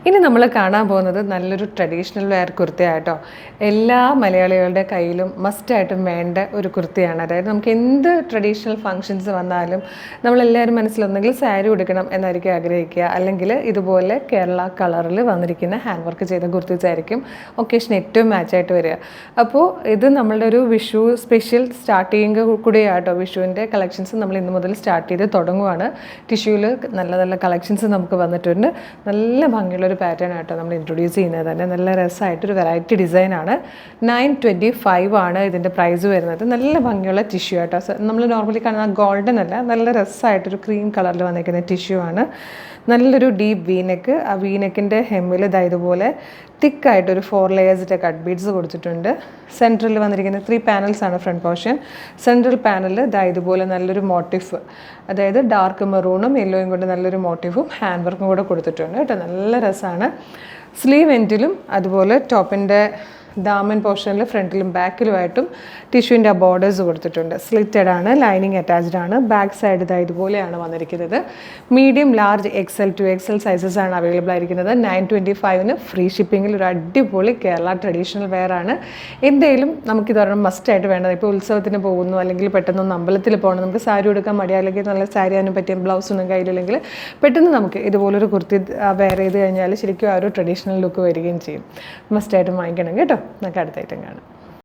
ഇനി നമ്മൾ കാണാൻ പോകുന്നത് നല്ലൊരു ട്രഡീഷണൽ വെയർ കുർത്തയാട്ടോ. എല്ലാ മലയാളികളുടെ കയ്യിലും മസ്റ്റായിട്ടും വേണ്ട ഒരു കുർത്തിയാണ്. അതായത് നമുക്ക് എന്ത് ട്രഡീഷണൽ ഫങ്ഷൻസ് വന്നാലും നമ്മളെല്ലാവരും മനസ്സിലൊന്നെങ്കിൽ സാരി ഉടുക്കണം എന്നായിരിക്കും ആഗ്രഹിക്കുക, അല്ലെങ്കിൽ ഇതുപോലെ കേരള കളറിൽ വന്നിരിക്കുന്ന ഹാൻഡ് വർക്ക് ചെയ്ത കുർത്തീസ് ആയിരിക്കും ഒക്കേഷൻ ഏറ്റവും മാച്ചായിട്ട് വരിക. അപ്പോൾ ഇത് നമ്മളുടെ ഒരു വിഷു സ്പെഷ്യൽ സ്റ്റാർട്ടിങ് കൂടിയാട്ടോ. വിഷുവിൻ്റെ കളക്ഷൻസ് നമ്മൾ ഇന്ന് മുതൽ സ്റ്റാർട്ട് ചെയ്ത് തുടങ്ങുവാണ്. ടിഷ്യൂവിൽ നല്ല നല്ല കളക്ഷൻസ് നമുക്ക് വന്നിട്ടുണ്ട്. നല്ല ഭംഗിയുള്ളൊരു പാറ്റേൺ ആട്ടോ നമ്മൾ ഇൻട്രൊഡ്യൂസ് ചെയ്യുന്നത് തന്നെ. നല്ല രസമായിട്ടൊരു വെറൈറ്റി ഡിസൈനാണ്. 925 ആണ് ഇതിൻ്റെ പ്രൈസ് വരുന്നത്. നല്ല ഭംഗിയുള്ള ടിഷ്യൂ ആട്ടോ. നമ്മൾ നോർമലി കാണുന്ന ഗോൾഡൻ അല്ല, നല്ല രസമായിട്ടൊരു ക്രീം കളറിൽ വന്നിരിക്കുന്ന ടിഷ്യൂ ആണ്. നല്ലൊരു ഡീപ്പ് വീനെക്ക്. ആ വീനെക്കിൻ്റെ ഹെമ്മിൽ ഇതുപോലെ തിക്കായിട്ടൊരു 4 ലെയേഴ്സിൻ്റെ കട്ട് ബീഡ്സ് കൊടുത്തിട്ടുണ്ട്. സെൻട്രൽ വന്നിരിക്കുന്ന 3 പാനൽസ് ആണ് ഫ്രണ്ട് പോർഷൻ. സെൻട്രൽ പാനലിൽ ഇതുപോലെ നല്ലൊരു മോട്ടീഫ്, അതായത് ഡാർക്ക് മെറൂണും യെല്ലോയും കൊണ്ട് നല്ലൊരു മോട്ടീഫും ഹാൻഡ് വർക്കും കൂടെ കൊടുത്തിട്ടുണ്ട് കേട്ടോ. നല്ല രസമാണ്. സ്ലീവ് എൻഡിലും അതുപോലെ ടോപ്പിൻ്റെ ദാമൻ പോർഷനിൽ ഫ്രണ്ടിലും ബാക്കിലുമായിട്ടും ടിഷ്യൂവിൻ്റെ ആ ബോർഡേഴ്സ് കൊടുത്തിട്ടുണ്ട്. സ്ലിറ്റഡ് ആണ്, ലൈനിങ് അറ്റാച്ച്ഡ് ആണ്. ബാക്ക് സൈഡ് ഇതുപോലെയാണ് വന്നിരിക്കുന്നത്. Medium, large, XL to XL sizes ആണ് അവൈലബിൾ ആയിരിക്കുന്നത്. 925 ഫ്രീ ഷിപ്പിങ്ങിൽ ഒരു അടിപൊളി കേരള ട്രഡീഷണൽ വെയർ ആണ്. എന്തെങ്കിലും നമുക്കിതൊരെണ്ണം മസ്റ്റായിട്ട് വേണ്ടത്. ഇപ്പോൾ ഉത്സവത്തിന് പോകുന്നു, അല്ലെങ്കിൽ പെട്ടെന്നൊന്ന് അമ്പലത്തിൽ പോകണം, നമുക്ക് സാരി ഉടുക്കാൻ മടിയാ, അല്ലെങ്കിൽ നല്ല സാരി അതിന് പറ്റിയ ബ്ലൗസൊന്നും കയ്യിലില്ലെങ്കിൽ പെട്ടെന്ന് നമുക്ക് ഇതുപോലൊരു കുർത്തി വെയർ ചെയ്ത് കഴിഞ്ഞാൽ ശരിക്കും ആ ഒരു ട്രഡീഷണൽ ലുക്ക് വരികയും ചെയ്യും. മസ്റ്റായിട്ടും വാങ്ങിക്കണം കേട്ടോ. നമുക്ക് അടുത്ത ഐറ്റം കാണാം.